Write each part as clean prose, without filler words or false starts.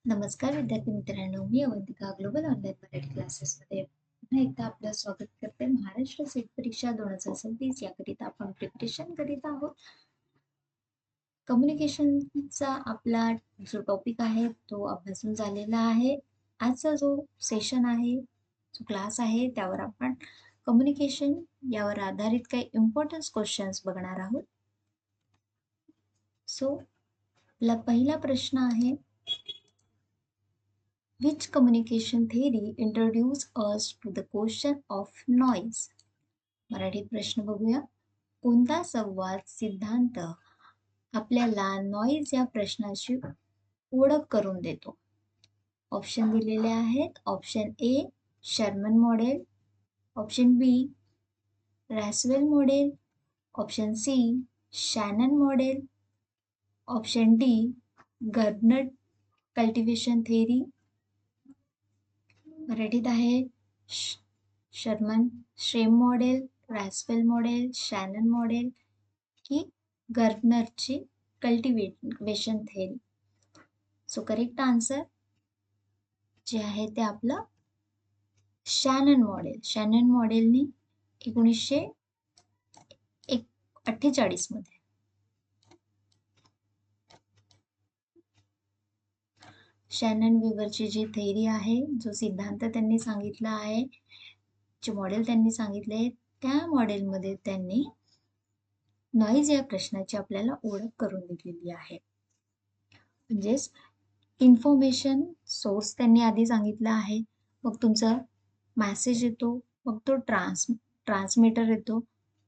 नमस्कार विद्यार्थी मित्रांनो, मी अवंतिका ग्लोबल ऑनलाईन मराठी क्लासेसमध्ये पुन्हा एकदा आपलं स्वागत करते. महाराष्ट्र सेट परीक्षा 2026 याकरिता आपण प्रिपरेशन करीत आहोत. कम्युनिकेशनचा आपला जो टॉपिक आहे तो अभ्यासून झालेला आहे. आजचा जो सेशन आहे, जो क्लास आहे, त्यावर आपण कम्युनिकेशन यावर आधारित काही इम्पॉर्टन्स क्वेश्चन्स बघणार आहोत. सो आपला पहिला प्रश्न आहे, which communication theory introduced us to the question of noise? मराठीत प्रश्न बघूया. कोणता संवाद सिद्धांत आपल्याला नॉईज या प्रश्नाची ओळख करून देतो? ऑप्शन दिलेले आहेत. Option A Schramm model, option B Lasswell model, option C Shannon model, option D Gerbner cultivation theory. मराठीत आहे Schramm Schramm model, Lasswell model, Shannon model की गर्डनरची cultivation theory. So correct answer जे आहे ते आपलं शॅनन मॉडेल. शॅनन मॉडेलनी 1948 मध्ये Shannon विवरची जी theory आहे, जो सिद्धांत त्यांनी सांगितला आहे, जे मॉडेल त्यांनी सांगितले, त्या मॉडेलमध्ये त्यांनी नॉईज या प्रश्नाची आपल्याला ओळख करून दिलेली आहे. म्हणजेच इन्फॉर्मेशन सोर्स त्यांनी आधी सांगितला आहे, मग तुमचा मॅसेज येतो, मग तो ट्रान्समीटर येतो,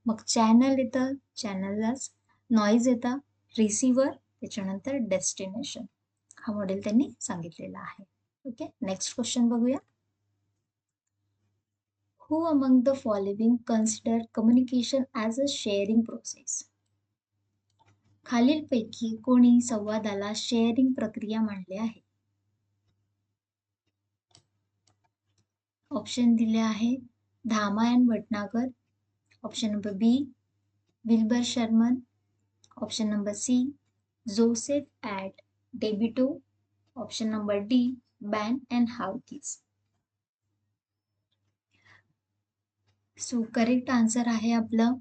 मग चॅनल येतं, चॅनललाच नॉईज येतं, रिसिव्हर, त्याच्यानंतर डेस्टिनेशन. हा मॉडेल त्यांनी सांगितलेला आहे. ओके, नेक्स्ट क्वेश्चन बघूया. Who among the following consider communication as a sharing process? खालीलपैकी कोणी संवादाला शेअरिंग प्रक्रिया मानले आहे? ऑप्शन दिले आहे धामायन Bhatnagar, option number B Wilbur Schramm, option number C Joseph A डेबिटो, option number D Ben and Hawkins. So correct answer आहे आपलं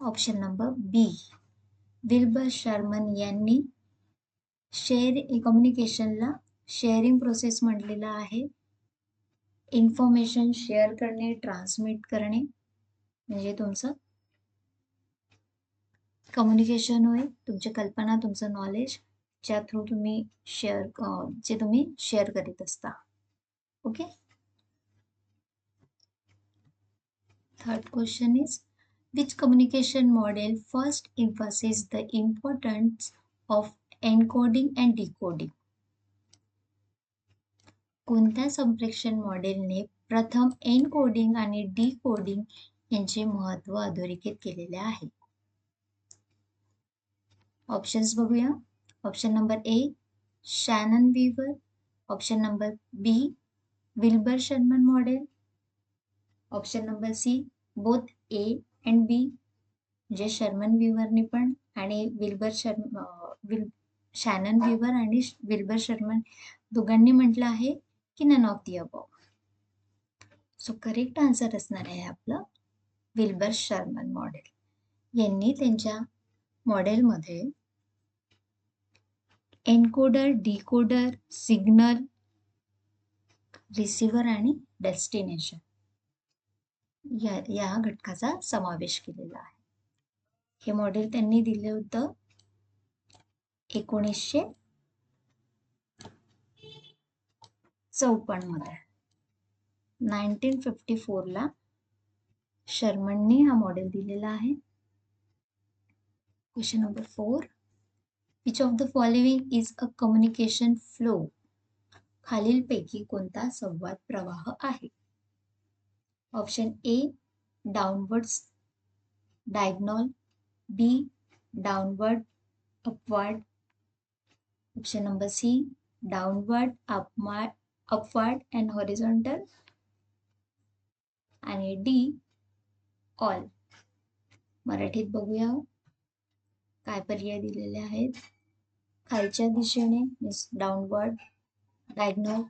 option number B. Wilbur Schramm यांनी कम्युनिकेशनला शेअरिंग प्रोसेस म्हटलेलं आहे. इन्फॉर्मेशन शेअर करणे, ट्रान्समिट करणे म्हणजे तुमचं कम्युनिकेशन होय. तुमची कल्पना, तुमचं नॉलेज च्या थ्रू तुम्ही शेअर करीत असता. Okay. Third question is which communication model first emphasizes the importance of encoding and decoding? कोणत्या संप्रेषण मॉडेलने प्रथम एनकोडिंग आणि डिकोडिंग यांचे महत्त्व अधोरेखित केलेले आहे? ऑप्शन्स बघूया. Option number A Shannon Weaver, option number B Wilbur Schramm model, option number C both A and B, म्हणजे शर्मन विवरनी पण आणि शॅनन विवर आणि विल्बर शर्मन दोघांनी म्हटलं आहे की none of the above. So correct answer असणार आहे आपलं विल्बर शर्मन मॉडेल. यांनी त्यांच्या मॉडेलमध्ये एन्कोडर, डिकोडर, सिग्नल, रिसिव्हर आणि डेस्टिनेशन या घटकाचा समावेश केलेला आहे. हे मॉडेल त्यांनी दिले होतं 1954 मध्ये. 1954 ला शर्मननी हा मॉडेल दिलेला आहे. Question number 4. Which of the following is a communication flow? खालीलपैकी कोणता संवाद प्रवाह आहे? Option A downward diagonal, B downward upward, option number C downward upward and horizontal आणि डी ऑल. मराठीत बघूया काय पर्याय दिलेले आहेत. खालच्या दिशेने मीन्स डाऊनवर्ड, डायग्नल,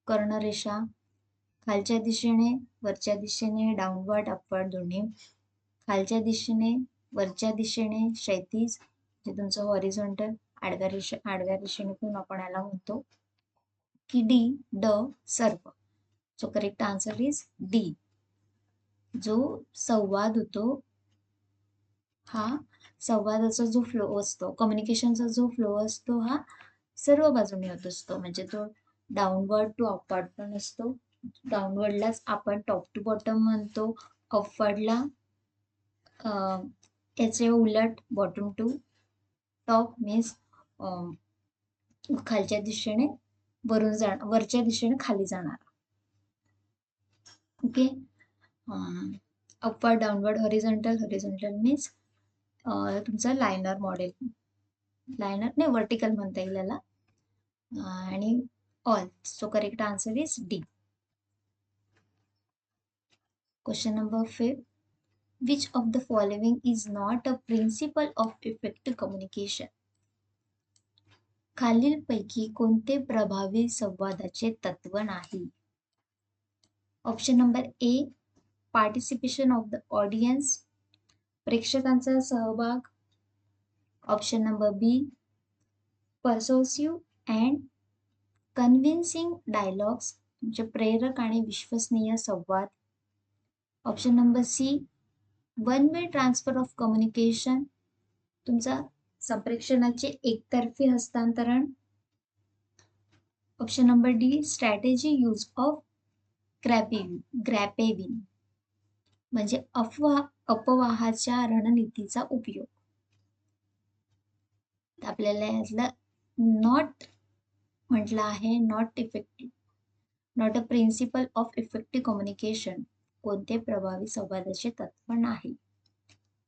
कर्णरेषा, खालच्या दिशेने, वरच्या दिशेने, डाऊनवर्ड, अपवर्ड दोन्ही, खालच्या दिशेने, वरच्या दिशेने, क्षैतिज जे तुमचं हॉरिझॉन्टल, आडव्या दिशेने पण आपण याला म्हणतो की डी, ड, सर्व. So correct answer is D. जो संवाद होतो हा संवादाचा जो फ्लो असतो, कम्युनिकेशनचा जो फ्लो असतो हा सर्व बाजूने होत असतो. म्हणजे तो डाऊनवर्ड टू अपवर्ड पण असतो. डाऊनवर्डलाच आपण टॉप टू बॉटम म्हणतो. अपवर्डला याचे उलट बॉटम टू टॉप मीन्स खालच्या दिशेने वरच्या दिशेने खाली जाणार. Okay. Upward, downward, horizontal. Horizontal means तुमचं लायनर मॉडेल, लायनर नाही वर्टिकल म्हणता येईल याला, आणि all. So correct answer is D. Question number 5. Which of the following is not a principle of effective communication? खालीलपैकी कोणते प्रभावी संवादाचे तत्व नाही? Option number A, participation of the audience, प्रेक्षकांचा सहभाग. Option number B, persuasive and convincing dialogues, म्हणजे प्रेरक आणि विश्वसनीय संवाद. Option number C, one way transfer of communication, तुमचा संप्रेषणाचे एकतर्फी हस्तांतरण. Option number D, strategy use of grapevine, म्हणजे अपवाहाच्या रणनीतीचा उपयोग. आपल्याला यातलं नॉट म्हटलं आहे, not effective, not a principle of effective communication, कोणते प्रभावी संवादाचे तत्व नाही.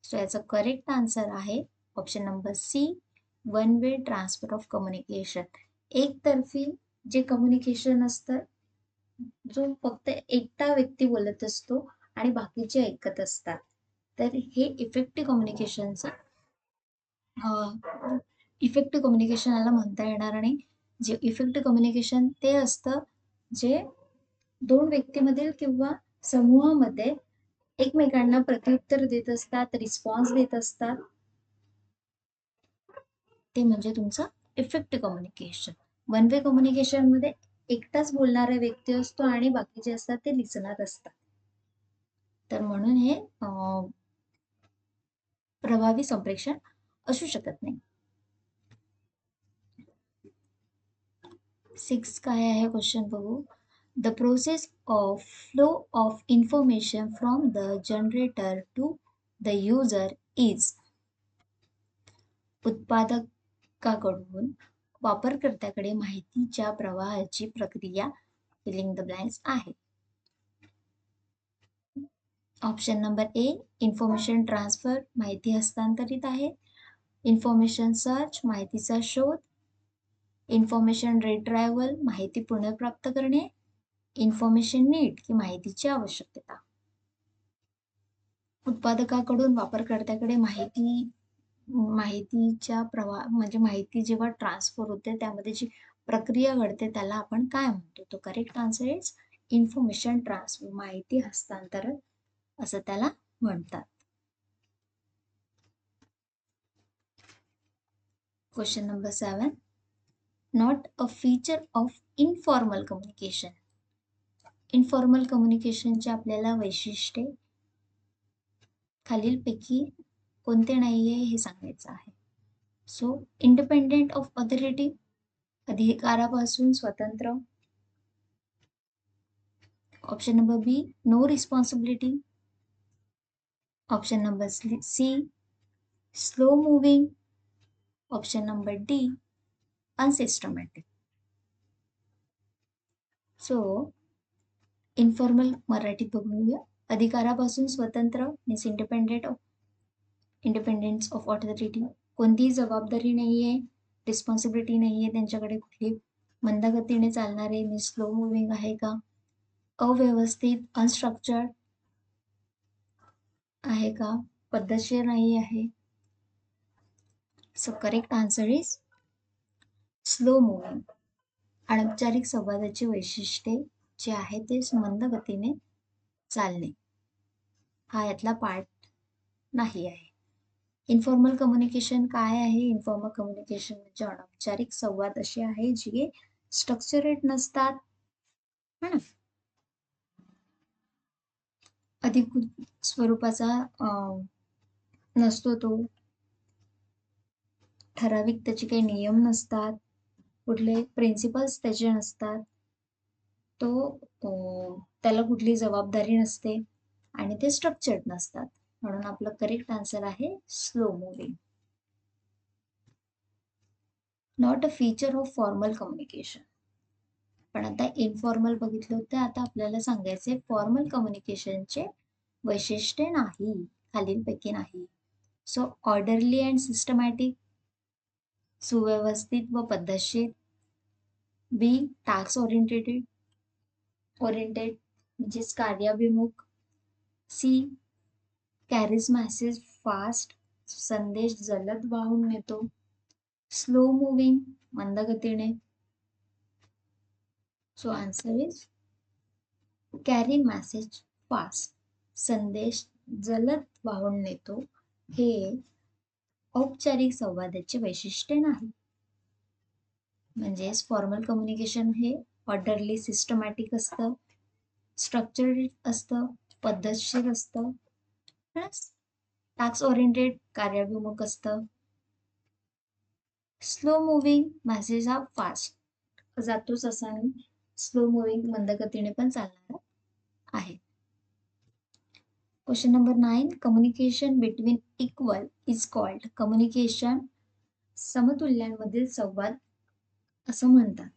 सो याचा करेक्ट आन्सर आहे option number C, one way transfer of communication. एकतर्फी जे कम्युनिकेशन असतं, जो फक्त एकटा व्यक्ती बोलत असतो आणि बाकीचे ऐकत असतात, तर हे इफेक्टिव्ह कम्युनिकेशनचा इफेक्टिव्ह कम्युनिकेशन याला म्हणता येणार नाही. जे इफेक्टिव्ह कम्युनिकेशन ते असतं जे दोन व्यक्तीमधील किंवा समूहामध्ये एकमेकांना प्रत्युत्तर देत असतात, रिस्पॉन्स देत असतात, ते म्हणजे तुमचं effective communication. One way communication मध्ये एकटाच बोलणारा व्यक्ती असतो आणि बाकीचे असतात ते लिसनर असतात. तर म्हणून हे प्रभावी संप्रेषण असू शकत नाही. 6 काय आहे क्वेश्चन बघू. The process of flow of information from the generator to the user is. उत्पादकाकडून वापरकर्त्याकडे माहितीच्या प्रवाहाची प्रक्रिया फिलिंग द ब्लँक्स आहे. Option number A, information transfer, माहिती हस्तांतरित आहे. इन्फॉर्मेशन सर्च, माहितीचा शोध. इन्फॉर्मेशन रिट्रायव्हल, माहिती पुनर्प्राप्त करणे. इन्फॉर्मेशन नीड, की माहितीची आवश्यकता. उत्पादकाकडून वापरकर्त्याकडे माहितीच्या प्रवाह म्हणजे माहिती जेव्हा ट्रान्सफर होते त्यामध्ये जी प्रक्रिया घडते त्याला आपण काय म्हणतो? तो correct answer is information transfer, माहिती हस्तांतरण असं त्याला म्हणतात. Question number 7. Not a feature of informal communication. Informal कम्युनिकेशनचे आपल्याला वैशिष्ट्ये खालीलपैकी कोणते नाहीये हे सांगायचं आहे. सो इंडिपेंडेंट ऑफ ऑथॉरिटी, अधिकारापासून स्वतंत्र. Option number B, no responsibility. Option number C, slow moving. Option number D, unsystematic. So informal मराठीत बघूया. अधिकारापासून स्वतंत्र मीन्स इंडिपेंडेन्स ऑफ ऑथॉरिटी, कोणतीही जबाबदारी नाही आहे, रिस्पॉन्सिबिलिटी नाही आहे त्यांच्याकडे कुठली. मंदगतीने चालणारे मीन्स स्लो मुव्हिंग आहे का. अव्यवस्थित अनस्ट्रक्चर्ड आहे का, पद्धतशीर नाही आहे. So correct answer is slow moving. अनौपचारिक संवादाची वैशिष्ट्ये जे आहे ते मंद गतीने चालणे हा यातला पार्ट नाही आहे. इन्फॉर्मल कम्युनिकेशन काय आहे? इन्फॉर्मल कम्युनिकेशन म्हणजे अनौपचारिक संवाद असे आहे जे स्ट्रक्चरेट नसतात, है ना, अधिकृत स्वरूपाचा नसतो तो, ठराविक त्याचे काही नियम नसतात, कुठले प्रिन्सिपल्स त्याचे नसतात, तो त्याला कुठली जबाबदारी नसते आणि ते स्ट्रक्चर्ड नसतात. म्हणून आपलं करेक्ट आन्सर आहे slow moving. Not a feature of formal communication. पण आता इनफॉर्मल बघितलं होतं, आता आपल्याला सांगायचे फॉर्मल कम्युनिकेशनचे वैशिष्ट्ये नाही, खालीलपैकी नाही. सो ऑर्डरली अँड सिस्टमॅटिक, सुव्यवस्थित व पद्धतशीर. बी टास्क ओरिएंटेड म्हणजेच कार्याभिमुख. सी कॅरीज मॅसेज फास्ट, संदेश जलद वाहून नेतो. स्लो मुव्हिंग, मंदगतीने. So answer is carry message fast, संदेश जलद वाहून नेतो हे औपचारिक संवादाचे वैशिष्ट्य नाही. म्हणजेच फॉर्मल कम्युनिकेशन हे ऑर्डरली सिस्टमॅटिक असतं, स्ट्रक्चर्ड असतं, पद्धतशीर असतं, प्लस टास्क ओरिएंटेड कार्याभिमुख असतं. स्लो मुव्हिंग मॅसेज हा फास्ट जातोच असा नाही, स्लो मुव्हिंग मंदगतीने पण चालणारा आहे. Question number 9. Communication between equal is called. Communication समतुल्यांमधील संवाद असं म्हणतात.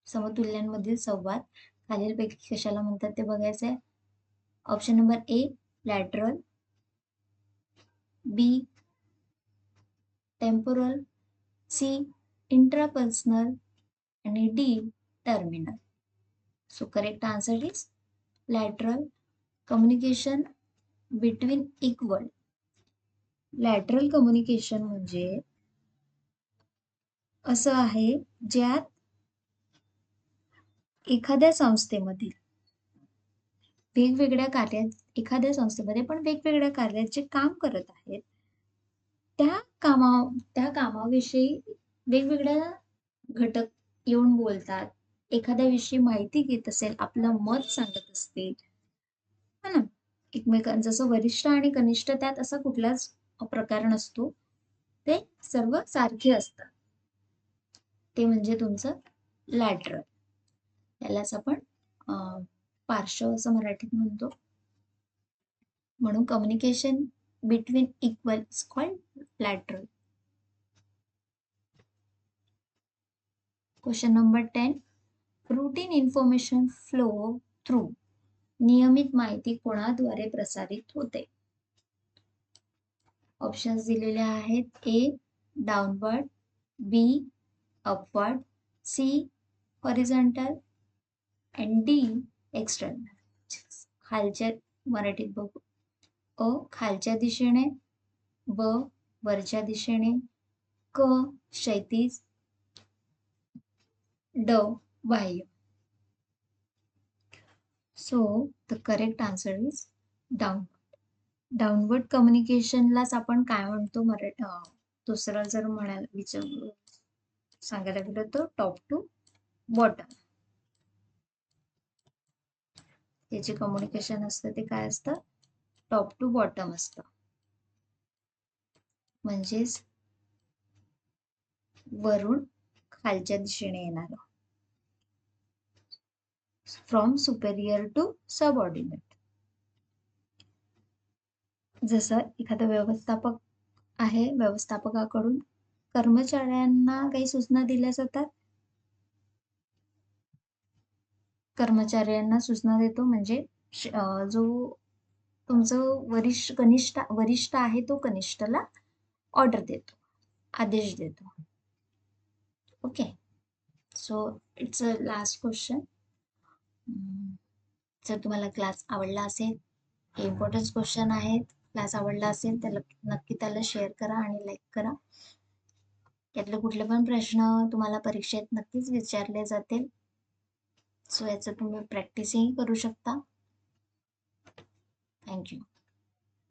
समतुल्यांमधील संवाद खालीलपैकी कशाला म्हणतात ते बघायचं आहे. Option number A lateral, B temporal, C intrapersonal आणि D terminal. So correct answer is lateral. Communication between equal. Lateral communication म्हणजे असं आहे ज्यात एखाद्या संस्थेमधील वेगवेगळ्या कार्यात, एखाद्या संस्थेमध्ये पण वेगवेगळ्या कार्यात जे काम करत आहेत त्या कामाविषयी वेगवेगळ्या घटक येऊन बोलतात, एखाद्या विषयी माहिती घेत असेल, आपलं मत सांगत असतील, है ना, एकमेकांचं जसं वरिष्ठ आणि कनिष्ठ त्यात असा कुठलाच प्रकार नसतो, ते सर्व सारखे असतात, ते म्हणजे तुमचं लॅटरल. त्यालाच आपण पार्श्व असं मराठीत म्हणतो. म्हणून communication between equal is called lateral. Question number 10. Routine information flow through. नियमित माहिती कोणाद्वारे प्रसारित होते? ऑप्शन्स दिलेले आहेत. A downward, B upward, C horizontal and D external. खालच्या मराठीत बघू. अ खालच्या दिशेने, ब वरच्या दिशेने, क क्षैतिज, ड बाह्य. So the correct answer is downward. Downward कम्युनिकेशनलाच आपण काय म्हणतो दुसरं जर सांगायला गेलं तर टॉप टू बॉटम. हे जे कम्युनिकेशन असतं ते काय असतं? टॉप टू बॉटम असतं. म्हणजेच वरून खालच्या दिशेने येणारं, फ्रॉम सुपेरियर टू सबऑर्डिनेट. जसं एखादा व्यवस्थापक आहे, व्यवस्थापकाकडून कर्मचाऱ्यांना काही सूचना दिल्या जातात, कर्मचाऱ्यांना सूचना देतो म्हणजे जो तुमचं वरिष्ठ आहे तो कनिष्ठला ऑर्डर देतो, आदेश देतो. Okay, so it's a last question. जर तुम्हाला क्लास आवडला असेल, हे इम्पॉर्टंट क्वेश्चन आहेत, क्लास आवडला असेल तर नक्की त्याला शेअर करा आणि लाईक करा. यातले कुठले पण प्रश्न तुम्हाला परीक्षेत नक्कीच विचारले जातील. सो याचं तुम्ही प्रॅक्टिसही करू शकता. Thank you.